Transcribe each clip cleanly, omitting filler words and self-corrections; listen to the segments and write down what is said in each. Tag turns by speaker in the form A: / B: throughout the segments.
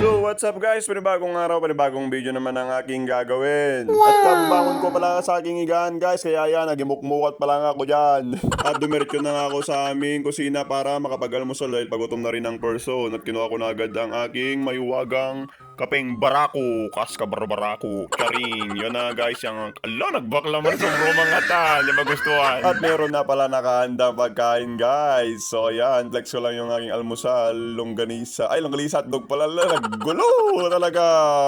A: So what's up guys, panibagong araw, panibagong video naman ang aking gagawin. At kabangon ko pala sa aking higaan guys, kaya yan, nagimukmukat pa lang ako dyan. At dumiretso na nga ako sa aming kusina para makapag-almusal dahil pagutom na rin ang person. At kinuha ko na agad ang aking mayuwagang kapeng barako, kaska barbarako, charing. Yun na guys, yung nagbakla man sa mga ta, hindi magustuhan. At meron na pala nakahandang pagkain guys. So ayan, flex ko lang yung aking almusal, longganisa hotdog pala, naggulo talaga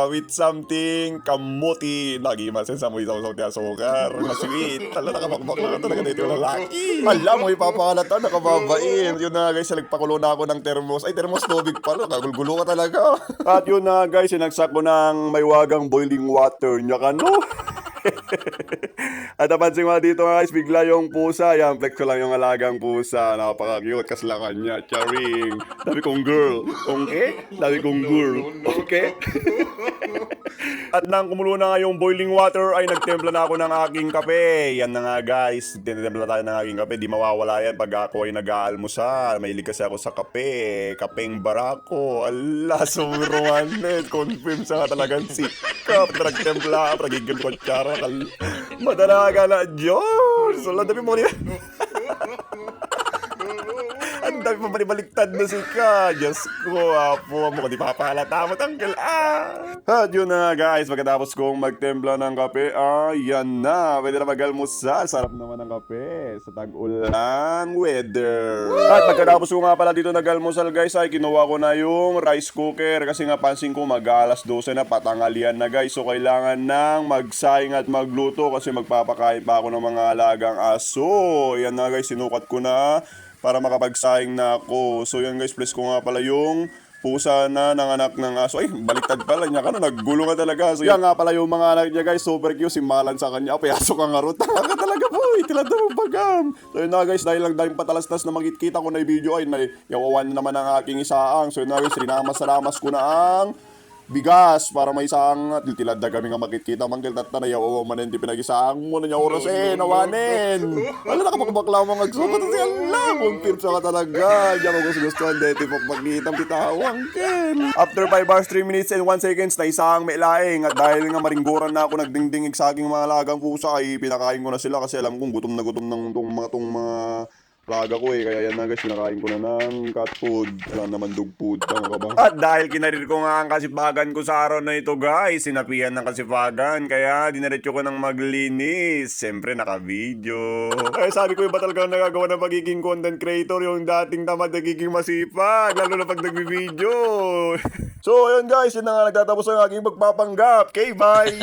A: with something kamuti. Nagimasin sa muy saw-saw tiya sukar, masweet. Nakapakbakla talaga dito yung lalaki. Alam mo, ipapakalata, nakababain. Yun na guys, nagpakulo na ako ng termos. Ay, termos tubig pala, nagulgulo ka talaga. At yun na guys, sinagsak ko ng maywagang boiling water niya ka, no? At napansin mo dito guys, bigla yung pusa. Yan, flex ko lang yung alagang pusa. Napaka-cute, kaslakan niya. Charing. Sabi kong girl. Okay? Sabi kong girl. Okay? At nang kumulo na nga yung boiling water, ay nagtempla na ako ng aking kape. Yan na nga guys, tinitempla tayo ng aking kape. Di mawawala yan pag ako ay nag-aalmusal. Mahilig kasi ako sa kape. Kapeng barako. Ala, sumuruan. Confirm sa talagang sikap. Nagtempla, pagigil ko tsara. Madalaga na, Diyos! Wala, dami mo niya. Ang dami mo manibaliktad na si ka. Diyos ko, apo mo, di papahalata mo, tanggal. At yun na guys, pagkatapos kong magtempla ng kape, yan na. Pwede na mag-almusal. Sarap naman ng kape sa tag-ulan weather. At pagkatapos ko nga pala dito nag-almusal guys, ay kinuha ko na yung rice cooker. Kasi nga pansin ko mag-alas 12 na, patangalian na guys. So kailangan nang magsaing at magluto kasi magpapakain pa ako ng mga alagang aso. Yan na guys, sinukat ko na para makapagsaing na ako. So yan guys, please ko nga pala yung pusa na nanganak ng aso. Ay, baliktad pala niya. Naggulo ka talaga. So yan nga pala yung mga anak niya guys. Super cute. Simalan sa kanya. Payaso ka nga ro. Tanga ka talaga po. Itilanda mo bagam. So yun na guys, dahil lang dahil patalastas na makikita ko na yung video ay yawawan na naman ang aking isaang. So yun na guys, rinamas ko na ang bigas para may isang tilada kami nga makikita manggil tatana yaw manen di pinag-isang mo na niya oras nawanin wala nakapakbakla mga agsupat at yan lang confirm sa ka talaga diyan ako gustuhan dito pagpaglitam kitawang ken after 5 hours 3 minutes and 1 seconds na isang may laing at dahil nga maringgoran na ako nagdingdingig sa aking mga lagang pusa ay pinakain ko na sila kasi alam kong gutom ng tong mga plaga ko kaya yan na guys, pinakain ko na ng cat food. Wala naman dog food. Tama ka ba? At dahil kinarir ko nga ang kasipagan ko sa araw na ito guys, sinapian ng kasipagan, kaya dinaretso ko ng maglinis. Siyempre naka-video. Kaya sabi ko yung ba talagang nagagawa ng pagiging content creator, yung dating tamad nagiging masipag, lalo na pag nagbi-video. So ayun guys, yun na nga nagtatapos ang aking pagpapanggap. Okay, bye!